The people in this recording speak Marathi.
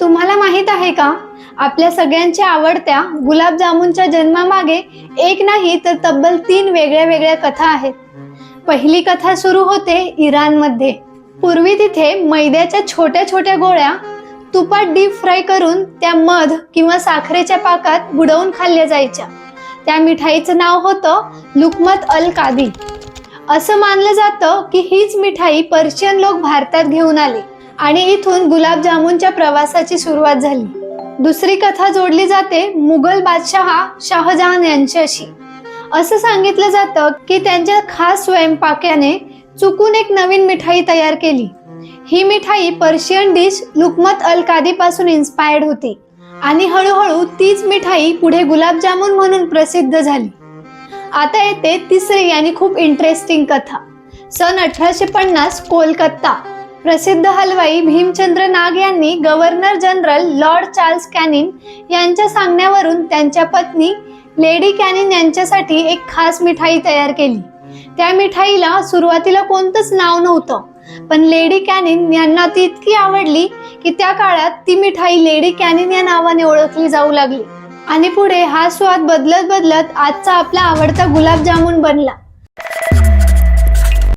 तुम्हाला माहित आहे का, आपल्या सगळ्यांच्या आवडत्या गुलाबजामुनच्या जन्मामागे एक नाही तर तब्बल 3 वेगळ्या वेगळ्या कथा आहेत. पहिली कथा सुरू होते इराणमध्ये. पूर्वी तिथे मैद्याच्या छोट्या छोट्या गोळ्या तुपात डीप फ्राय करून त्या मध किंवा साखरेच्या पाकात बुडवून खाल्ल्या जायच्या. त्या मिठाईचं नाव होतं लुकमत अल कादी. असं मानलं जातं की हीच मिठाई पर्शियन लोक भारतात घेऊन आले आणि इथून गुलाबजामुनच्या प्रवासाची सुरुवात झाली. दुसरी कथा जोडली जाते मुघल बादशाह शाहजहान यांच्याशी. असं सांगितलं जातं की त्यांच्या खास स्वयंपाक्याने चुकून एक नवीन मिठाई तयार केली. ही मिठाई पर्शियन डिश लुकमत अल कादी पासून इन्स्पायर्ड होती आणि हळूहळू तीच मिठाई पुढे गुलाबजामुन म्हणून प्रसिद्ध झाली. आता येते तिसरी आणि खूप इंटरेस्टिंग कथा. सन 1850 कोलकाता. प्रसिद्ध हलवाई भीमचंद्र नाग यांनी governor general Lord Charles Canin यांच्या सांगण्यावरून त्यांच्या पत्नी लेडी कॅनिन यांच्यासाठी एक खास मिठाई तयार केली. त्या मिठाईला सुरुवातीला कोणतंच नाव नव्हतं, पण लेडी कॅनिन यांना ती इतकी आवडली की त्या काळात ती मिठाई लेडी कॅनिन या नावाने ओळखली जाऊ लागली आणि पुढे हा स्वाद बदलत बदलत आजचा आपला आवडता गुलाबजामुन बनला.